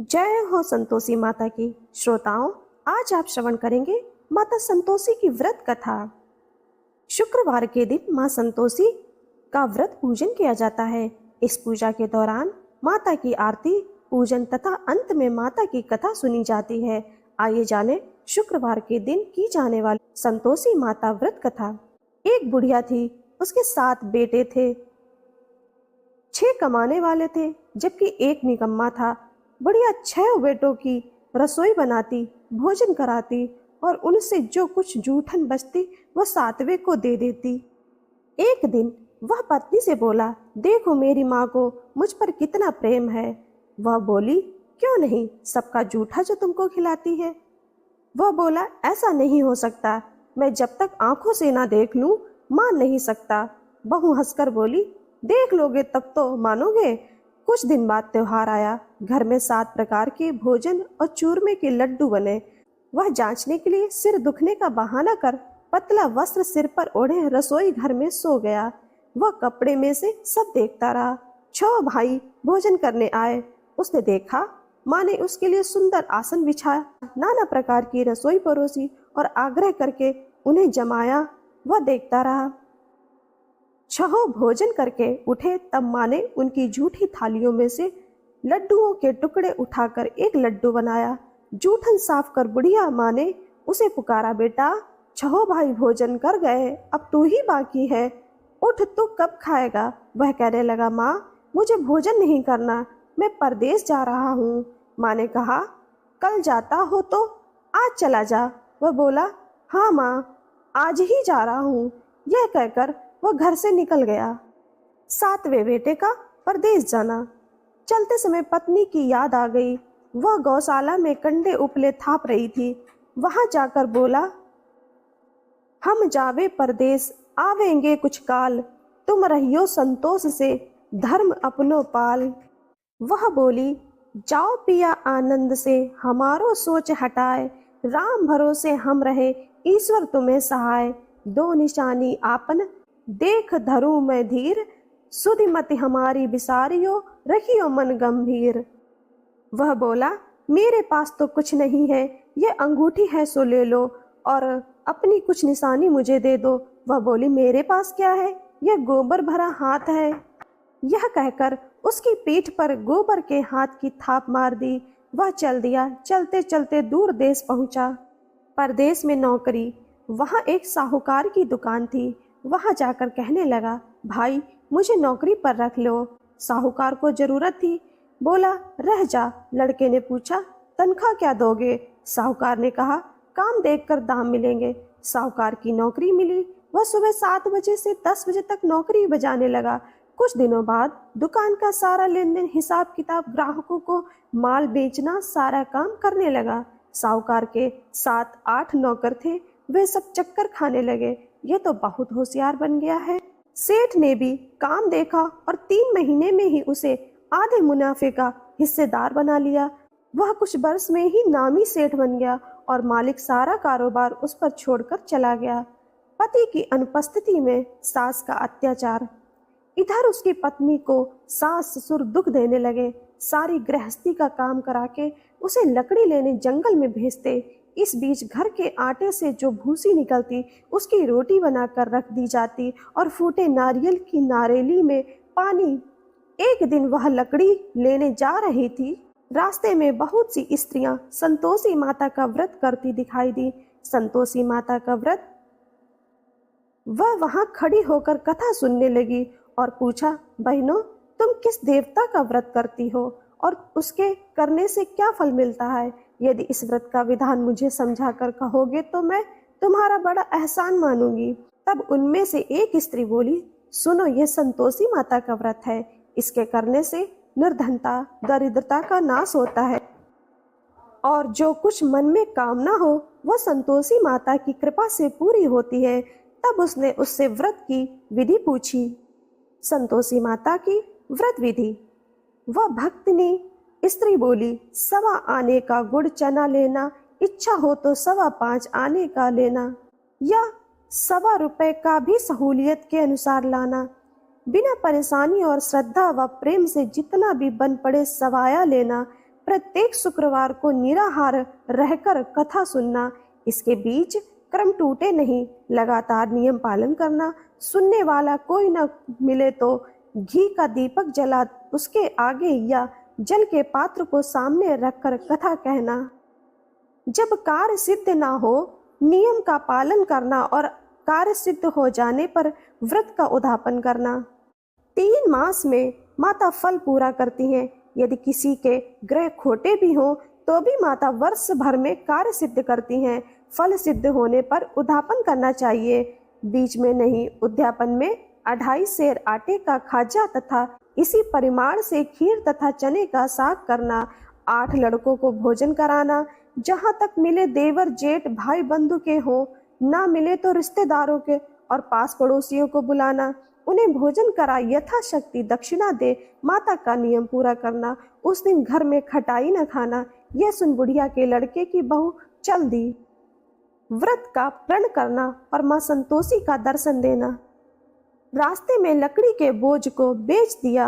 जय हो संतोषी माता की। श्रोताओं, आज आप श्रवण करेंगे माता संतोषी की व्रत कथा। शुक्रवार के दिन मां संतोषी का व्रत पूजन किया जाता है। इस पूजा के दौरान माता की आरती, पूजन तथा अंत में माता की कथा सुनी जाती है। आइए जाने शुक्रवार के दिन की जाने वाली संतोषी माता व्रत कथा। एक बुढ़िया थी, उसके 7 बेटे थे। 6 कमाने वाले थे जबकि एक निकम्मा था। बुढ़िया 6 बेटों की रसोई बनाती, भोजन कराती और उनसे जो कुछ जूठन बचती वह 7वें को दे देती। एक दिन वह पत्नी से बोला, देखो मेरी माँ को मुझ पर कितना प्रेम है। वह बोली, क्यों नहीं, सबका जूठा जो तुमको खिलाती है। वह बोला, ऐसा नहीं हो सकता, मैं जब तक आंखों से ना देख लूं मान नहीं सकता। बहू हंसकर बोली, देख लोगे तब तो मानोगे। कुछ दिन बाद त्योहार आया। घर में 7 प्रकार के भोजन और चूरमे के लड्डू बने। वह जांचने के लिए सिर दुखने का बहाना कर पतला वस्त्र सिर पर ओढ़े रसोई घर में सो गया। वह कपड़े में से सब देखता रहा। 6 भाई भोजन करने आए। उसने देखा माँ ने उसके लिए सुंदर आसन बिछाया, नाना प्रकार की रसोई परोसी और आग्रह करके उन्हें जमाया। वह देखता रहा। 6 भोजन करके उठे तब माँ ने उनकी झूठी थालियों में से लड्डुओं के टुकड़े उठाकर एक लड्डू बनाया। जूठन साफ कर बुढ़िया माँ ने उसे पुकारा, बेटा 6 भाई भोजन कर गए, अब तू ही बाकी है, उठ, तू कब खाएगा। वह कहने लगा, माँ मुझे भोजन नहीं करना, मैं परदेश जा रहा हूँ। माँ ने कहा, कल जाता हो तो आज चला जा। वह बोला, हाँ माँ, आज ही जा रहा हूँ। यह कहकर वह घर से निकल गया। 7वें बेटे का परदेश जाना। चलते समय पत्नी की याद आ गई। वह गौशाला में कंडे उपले थाप रही थी। वहां जाकर बोला, हम जावे परदेश, आवेंगे कुछ काल, तुम रहियो संतोष से, धर्म अपनो पाल। वह बोली, जाओ पिया आनंद से, हमारो सोच हटाए, राम भरोसे हम रहे, ईश्वर तुम्हें सहाय। 2 निशानी आपन देख धरू मैं धीर, सुधि मति हमारी बिसारियो, रखियो मन गंभीर। वह बोला, मेरे पास तो कुछ नहीं है, ये अंगूठी है सो ले लो और अपनी कुछ निशानी मुझे दे दो। वह बोली, मेरे पास क्या है, यह गोबर भरा हाथ है। यह कहकर उसकी पीठ पर गोबर के हाथ की थाप मार दी। वह चल दिया। चलते चलते दूर देश पहुंचा। परदेश में नौकरी। वहां एक साहूकार की दुकान थी। वहां जाकर कहने लगा, भाई मुझे नौकरी पर रख लो। साहूकार को जरूरत थी। बोला, रह जा। लड़के ने पूछा, तनख्वाह क्या दोगे। साहूकार ने कहा, काम देखकर दाम मिलेंगे। साहूकार की नौकरी मिली। वह सुबह 7 बजे से 10 बजे तक नौकरी बजाने लगा। कुछ दिनों बाद दुकान का सारा लेन देन, हिसाब किताब, ग्राहकों को माल बेचना, सारा काम करने लगा। साहूकार के 7-8 नौकर थे। वे सब चक्कर खाने लगे, ये तो बहुत होशियार बन गया है। सेठ ने भी काम देखा और 3 महीने में ही उसे आधे मुनाफे का हिस्सेदार बना लिया। वह कुछ वर्ष में ही नामी सेठ बन गया और मालिक सारा कारोबार उस पर छोड़कर चला गया। पति की अनुपस्थिति में सास का अत्याचार। इधर उसकी पत्नी को सास ससुर दुख देने लगे। सारी गृहस्थी का काम करा के उसे लकड़ी लेने जंगल में भेजते। इस बीच घर के आटे से जो भूसी निकलती उसकी रोटी बनाकर रख दी जाती और फूटे नारियल की नारेली में पानी। एक दिन वह लकड़ी लेने जा रही थी। रास्ते में बहुत सी स्त्रियां संतोषी माता का व्रत करती दिखाई दी। संतोषी माता का व्रत। वह वहां खड़ी होकर कथा सुनने लगी और पूछा, बहनों तुम किस देवता का व्रत करती हो और उसके करने से क्या फल मिलता है। यदि इस व्रत का विधान मुझे समझा कर कहोगे तो मैं तुम्हारा बड़ा एहसान मानूंगी। तब उनमें से एक स्त्री बोली, सुनो, यह संतोषी माता का व्रत है। इसके करने से निर्धनता, दरिद्रता का नाश होता है और जो कुछ मन में कामना हो वह संतोषी माता की कृपा से पूरी होती है। तब उसने उससे व्रत की विधि पूछी। संतोषी माता की व्रत विधि। वह भक्तिनी स्त्री बोली, 1.25 आने का गुड़ चना लेना, इच्छा हो तो 5.25 आने का लेना, या 1.25 रुपए का भी सहूलियत के अनुसार लाना। बिना परेशानी और श्रद्धा व प्रेम से जितना भी बन पड़े सवाया लेना। प्रत्येक शुक्रवार को निराहार रहकर कथा सुनना, इसके बीच क्रम टूटे नहीं, लगातार नियम पालन करना, सुनने वाला कोई न मिले तो घी का दीपक जला उसके आगे या जल के पात्र को सामने रखकर कथा कहना। जब कार्य सिद्ध ना हो, नियम का पालन करना और कार्य सिद्ध हो जाने पर व्रत का उद्यापन करना। 3 मास में माता फल पूरा करती हैं। यदि किसी के ग्रह खोटे भी हों तो भी माता वर्ष भर में कार्य सिद्ध करती हैं। फल सिद्ध होने पर उद्यापन करना चाहिए, बीच में नहीं। उद्यापन में 2.5 सेर आटे का खाजा तथा इसी परिमाण से खीर तथा चने का साग करना। 8 लड़कों को भोजन कराना, जहाँ तक मिले देवर जेठ भाई बंधु के हों, ना मिले तो रिश्तेदारों के और पास पड़ोसियों को बुलाना, उन्हें भोजन करा यथाशक्ति दक्षिणा दे। माता का नियम पूरा करना। उस दिन घर में खटाई न खाना। यह सुन बुढ़िया के लड़के की बहू चल दी। व्रत का प्रण करना और माँ संतोषी का दर्शन देना। रास्ते में लकड़ी के बोझ को बेच दिया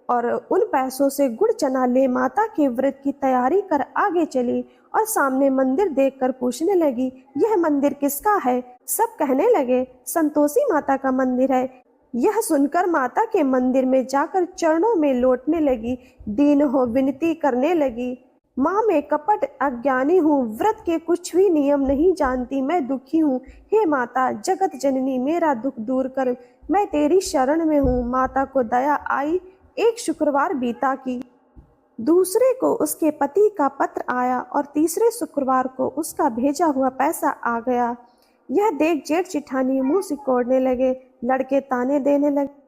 और उन पैसों से गुड़ चना ले माता के व्रत की तैयारी कर आगे चली और सामने मंदिर देखकर पूछने लगी, यह मंदिर किसका है? सब कहने लगे, संतोषी माता का मंदिर है। यह सुनकर माता के मंदिर में जाकर चरणों में लौटने लगी, दीन हो विनती करने लगी, माँ मैं कपट अज्ञानी हूँ, व्रत के कुछ भी नियम नहीं जानती, मैं दुखी हूँ। हे माता जगत जननी, मेरा दुख दूर कर, मैं तेरी शरण में हूँ। माता को दया आई। एक शुक्रवार बीता की, दूसरे को उसके पति का पत्र आया और तीसरे शुक्रवार को उसका भेजा हुआ पैसा आ गया। यह देख जेठ जिठानी मुंह सिकोड़ने लगे, लड़के ताने देने लगे।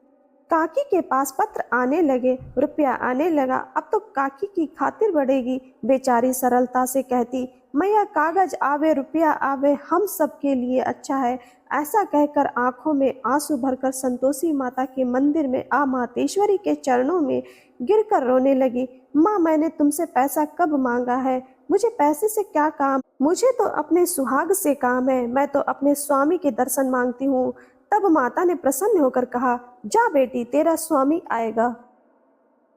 काकी के पास पत्र आने लगे, रुपया आने लगा। अब तो काकी की खातिर बढ़ेगी। बेचारी सरलता से कहती, मैया कागज आवे रुपया आवे, हम सब के लिए अच्छा है। ऐसा कहकर आंखों में आंसू भरकर संतोषी माता के मंदिर में आ मातेश्वरी के चरणों में गिरकर रोने लगी। माँ मैंने तुमसे पैसा कब मांगा है? मुझे पैसे से क्या काम? मुझे तो अपने सुहाग से काम है। मैं तो अपने स्वामी के दर्शन मांगती हूँ। तब माता ने प्रसन्न होकर कहा, जा बेटी तेरा स्वामी आएगा।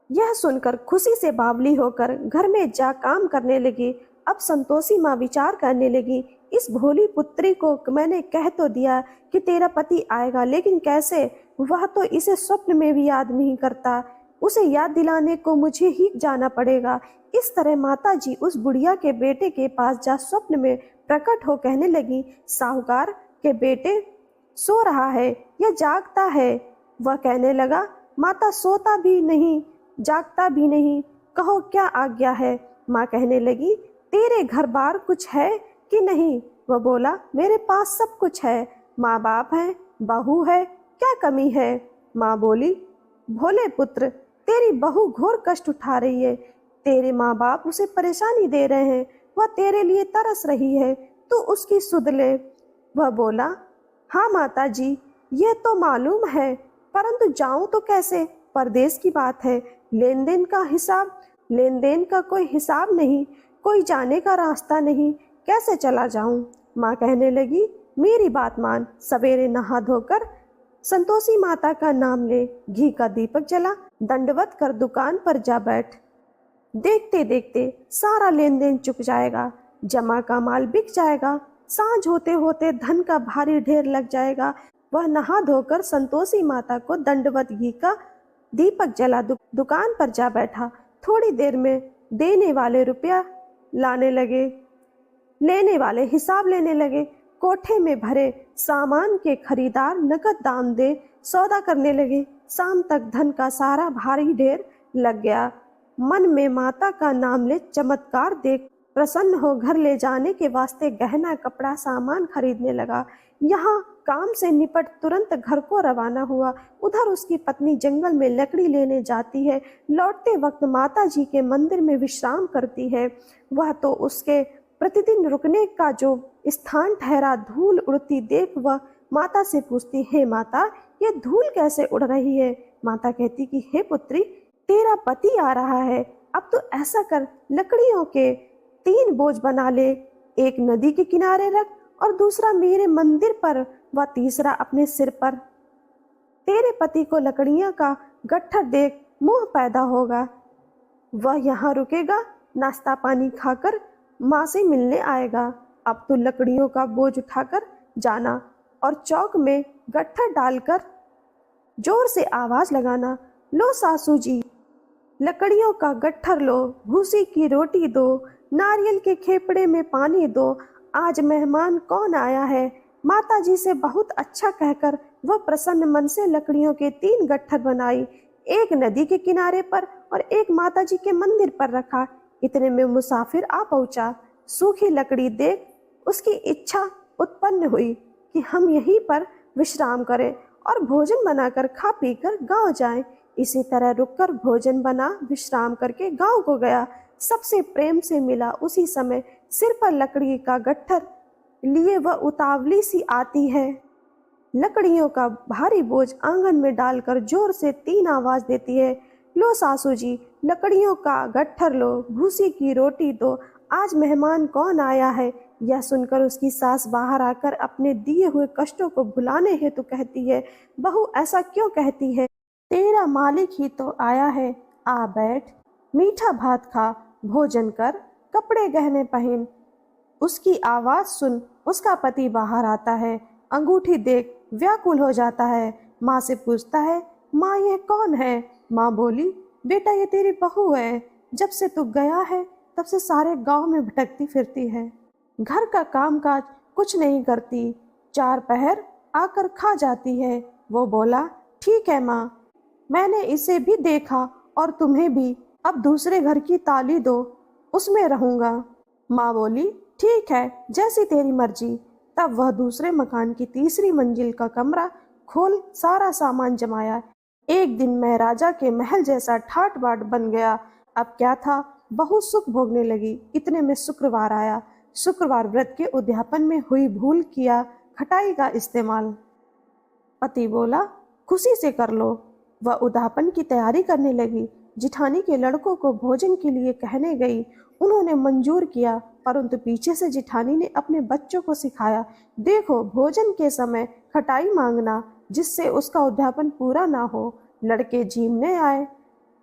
यह सुनकर खुशी से बावली होकर घर में जा काम करने लगी। अब संतोषी माँ विचार करने लगी, इस भोली पुत्री को मैंने कह तो दिया कि तेरा पति आएगा, लेकिन कैसे? वह तो इसे स्वप्न में भी याद नहीं करता। उसे याद दिलाने को मुझे ही जाना पड़ेगा। इस तरह माता जी उस बुढ़िया के बेटे के पास जा स्वप्न में प्रकट हो कहने लगी, साहूकार के बेटे सो रहा है या जागता है? वह कहने लगा, माता सोता भी नहीं जागता भी नहीं, कहो क्या आज्ञा है? माँ कहने लगी, तेरे घर बार कुछ है कि नहीं? वह बोला, मेरे पास सब कुछ है, माँ बाप है, बहू है, क्या कमी है? माँ बोली, भोले पुत्र तेरी बहू घोर कष्ट उठा रही है, तेरे माँ बाप उसे परेशानी दे रहे हैं, वह तेरे लिए तरस रही है, तू उसकी सुध ले। वह बोला, हाँ माता जी यह तो मालूम है, परंतु जाऊं तो कैसे? परदेश की बात है, लेन देन का कोई हिसाब नहीं, कोई जाने का रास्ता नहीं, कैसे चला जाऊं? माँ कहने लगी, मेरी बात मान, सवेरे नहा धोकर संतोषी माता का नाम ले, घी का दीपक जला, दंडवत कर दुकान पर जा बैठ। देखते देखते सारा लेन देन चुक जाएगा, जमा का माल बिक जाएगा, सांझ होते होते धन का भारी ढेर लग जाएगा। वह नहा धोकर संतोषी माता को दंडवत घी का दीपक जला दुकान पर जा बैठा। थोड़ी देर में देने वाले रुपया लाने लगे, लेने वाले हिसाब लेने लगे। कोठे में भरे सामान के खरीदार नकद दाम दे सौदा करने लगे। शाम तक धन का सारा भारी ढेर लग गया। मन में माता का नाम ले चमत्कार देख प्रसन्न हो घर ले जाने के वास्ते गहना कपड़ा सामान खरीदने लगा। यहाँ काम से निपट तुरंत घर को रवाना हुआ। उधर उसकी पत्नी जंगल में लकड़ी लेने जाती है। लौटते वक्त माता जी के मंदिर में विश्राम करती है। वह तो उसके प्रतिदिन रुकने का जो स्थान ठहरा धूल उड़ती देख वह माता से पूछती, हे माता ये धूल कैसे उड़ रही है? माता कहती कि हे पुत्री तेरा पति आ रहा है, अब तो ऐसा कर लकड़ियों के 3 बोझ बना ले, एक नदी के किनारे रख और दूसरा मेरे मंदिर पर व तीसरा अपने सिर पर। तेरे पति को लकड़ियां का गट्ठर देख मोह पैदा होगा, वह यहाँ रुकेगा नाश्ता पानी खाकर माँ से मिलने आएगा। अब तो लकड़ियों का बोझ उठाकर जाना और चौक में गट्ठर डालकर जोर से आवाज लगाना, लो सासू जी, लकड़ियों का गट्ठर लो, भूसी की रोटी दो, नारियल के खेपड़े में पानी दो, आज मेहमान कौन आया है। माता जी से बहुत अच्छा कहकर वह प्रसन्न मन से लकड़ियों के 3 गट्ठर बनाई, एक नदी के किनारे पर और एक माता जी के मंदिर पर रखा। इतने में मुसाफिर आ पहुंचा। सूखी लकड़ी देख उसकी इच्छा उत्पन्न हुई कि हम यहीं पर विश्राम करें और भोजन बनाकर खा पीकर गांव जाएं। इसी तरह रुककर भोजन बना विश्राम करके गांव को गया। सबसे प्रेम से मिला। उसी समय सिर पर लकड़ी का गट्ठर लिए वह उतावली सी आती है। लकड़ियों का भारी बोझ आंगन में डालकर जोर से 3 आवाज देती है, लो सासू जी, लकड़ियों का गट्ठर लो, भूसी की रोटी दो, आज मेहमान कौन आया है। यह सुनकर उसकी सास बाहर आकर अपने दिए हुए कष्टों को भुलाने हेतु कहती है, बहू ऐसा क्यों कहती है, तेरा मालिक ही तो आया है, आ बैठ, मीठा भात खा, भोजन कर, कपड़े गहने पहन। उसकी आवाज सुन उसका पति बाहर आता है। अंगूठी देख व्याकुल हो जाता है। माँ से पूछता है, माँ ये कौन है। माँ बोली, बेटा ये तेरी बहू है, जब से तू गया है तब से सारे गांव में भटकती फिरती है, घर का कामकाज कुछ नहीं करती, 4 पहर आकर खा जाती है। वो बोला, ठीक है माँ, मैंने इसे भी देखा और तुम्हें भी, अब दूसरे घर की ताली दो, उसमें रहूंगा। माँ बोली, ठीक है, जैसी तेरी मर्जी। तब वह दूसरे मकान की 3री मंजिल का कमरा खोल सारा सामान जमाया। एक दिन मैं राजा के महल जैसा ठाट बाट बन गया। अब क्या था, बहुत सुख भोगने लगी। इतने में शुक्रवार आया। शुक्रवार व्रत के उद्यापन में हुई भूल किया खटाई का इस्तेमाल। पति बोला, खुशी से कर लो। वह उद्यापन की तैयारी करने लगी। जिठानी के लड़कों को भोजन के लिए कहने गई। उन्होंने मंजूर किया, परंतु पीछे से जिठानी ने अपने बच्चों को सिखाया, देखो भोजन के समय खटाई मांगना, जिससे उसका उद्यापन पूरा ना हो। लड़के झीमने आए।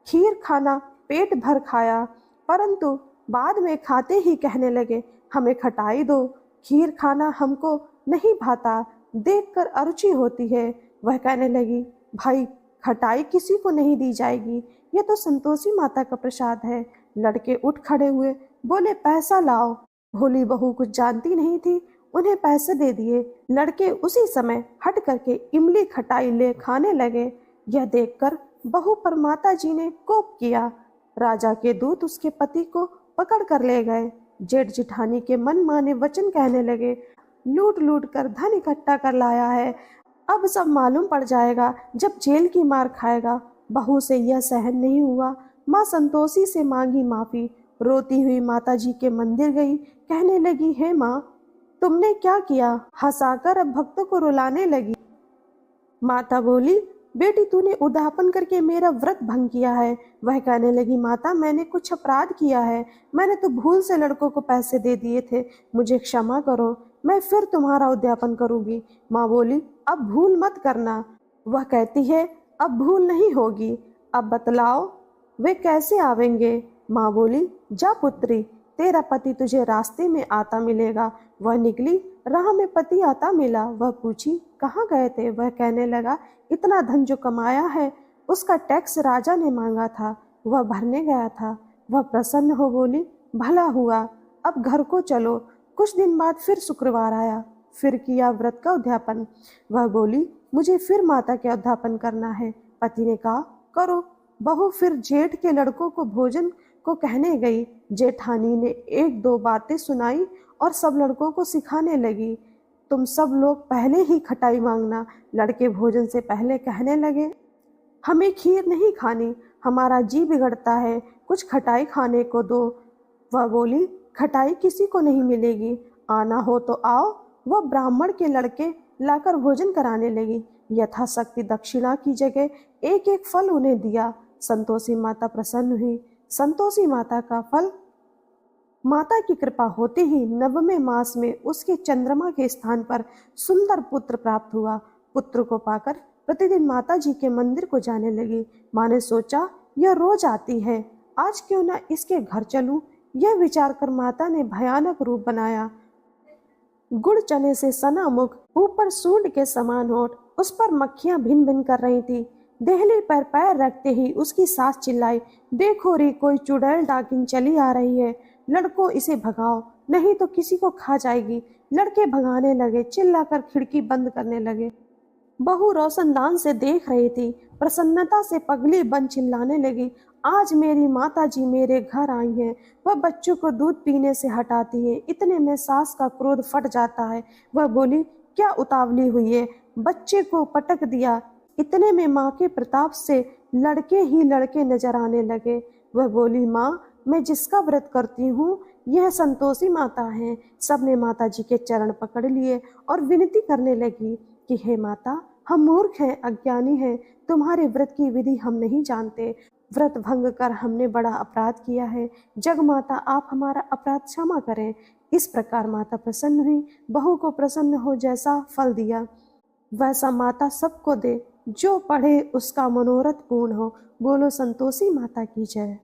खीर खाना पेट भर खाया, परंतु बाद में खाते ही कहने लगे, हमें खटाई दो, खीर खाना हमको नहीं भाता, देखकर अरुचि होती है। वह कहने लगी, भाई खटाई किसी को नहीं दी जाएगी, यह तो संतोषी माता का प्रसाद है। लड़के उठ खड़े हुए, बोले, पैसा लाओ। भोली बहू कुछ जानती नहीं थी, उन्हें पैसे दे दिए। लड़के उसी समय हट करके इमली खटाई ले खाने लगे। यह देखकर बहू पर माता जी ने कोप किया। राजा के दूत उसके पति को पकड़ कर ले गए। जेठ जिठानी के मन माने वचन कहने लगे, लूट लूट कर धन इकट्ठा कर लाया है, अब सब मालूम पड़ जाएगा जब जेल की मार खाएगा। बहू से यह सहन नहीं हुआ। माँ संतोषी से मांगी माफी। रोती हुई माता जी के मंदिर गई। कहने लगी, हे माँ, तुमने क्या किया। हंसाकर अब भक्तों को रुलाने लगी। माता बोली, बेटी तूने उद्यापन करके मेरा व्रत भंग किया है। वह कहने लगी, माता मैंने कुछ अपराध किया है, मैंने तो भूल से लड़कों को पैसे दे दिए थे, मुझे क्षमा करो, मैं फिर तुम्हारा उद्यापन करूंगी। माँ बोली, अब भूल मत करना। वह कहती है, अब भूल नहीं होगी, अब बतलाओ वे कैसे आवेंगे। माँ बोली, जा पुत्री, तेरा पति तुझे रास्ते में आता मिलेगा। वह निकली, राह में पति आता मिला। वह पूछी, कहाँ गए थे। वह कहने लगा, इतना धन जो कमाया है उसका टैक्स राजा ने मांगा था, वह भरने गया था। वह प्रसन्न हो बोली, भला हुआ, अब घर को चलो। कुछ दिन बाद फिर शुक्रवार आया, फिर किया व्रत का उद्यापन। वह बोली, मुझे फिर माता का उद्यापन करना है। पति ने कहा, करो। बहू फिर जेठ के लड़कों को भोजन को कहने गई। जेठानी ने 1-2 बातें सुनाई और सब लड़कों को सिखाने लगी, तुम सब लोग पहले ही खटाई मांगना। लड़के भोजन से पहले कहने लगे, हमें खीर नहीं खानी, हमारा जी बिगड़ता है, कुछ खटाई खाने को दो। वह बोली, खटाई किसी को नहीं मिलेगी, आना हो तो आओ। वह ब्राह्मण के लड़के लाकर भोजन कराने लगी। यथाशक्ति दक्षिणा की जगह 1-1 फल उन्हें दिया। संतोषी माता प्रसन्न हुई। संतोषी माता का फल, माता की कृपा होते ही 9वें मास में उसके चंद्रमा के स्थान पर सुंदर पुत्र प्राप्त हुआ। पुत्र को पाकर प्रतिदिन माता जी के मंदिर को जाने लगी। माँ ने सोचा, यह रोज आती है, आज क्यों ना इसके घर चलूं। यह विचार कर माता ने भयानक रूप बनाया। गुड़ चने से सना मुख, ऊपर सूंड के समान होठ, उस पर मक्खियां भिन भिन कर रही थी। देहली पर पैर रखते ही उसकी सास चिल्लाई, देखो रे, कोई चुड़ैल डाकिन चली आ रही है, लड़कों इसे भगाओ, नहीं तो किसी को खा जाएगी। लड़के भगाने लगे, चिल्लाकर खिड़की बंद करने लगे। बहू रोशनदान से देख रही थी। प्रसन्नता से पगली बन चिल्लाने लगी, आज मेरी माता जी मेरे घर आई हैं। वह बच्चों को दूध पीने से हटाती है। इतने में सास का क्रोध फट जाता है। वह बोली, क्या उतावली हुई है, बच्चे को पटक दिया। इतने में माँ के प्रताप से लड़के ही लड़के नजर आने लगे। वह बोली, माँ, मैं जिसका व्रत करती हूँ यह संतोषी माता है। सबने माता जी के चरण पकड़ लिए और विनती करने लगी कि हे माता, हम मूर्ख हैं, अज्ञानी हैं, तुम्हारे व्रत की विधि हम नहीं जानते। व्रत भंग कर हमने बड़ा अपराध किया है। जग माता, आप हमारा अपराध क्षमा करें। इस प्रकार माता प्रसन्न हुई। बहू को प्रसन्न हो जैसा फल दिया वैसा माता सबको दे। जो पढ़े उसका मनोरथ पूर्ण हो। बोलो संतोषी माता की जय।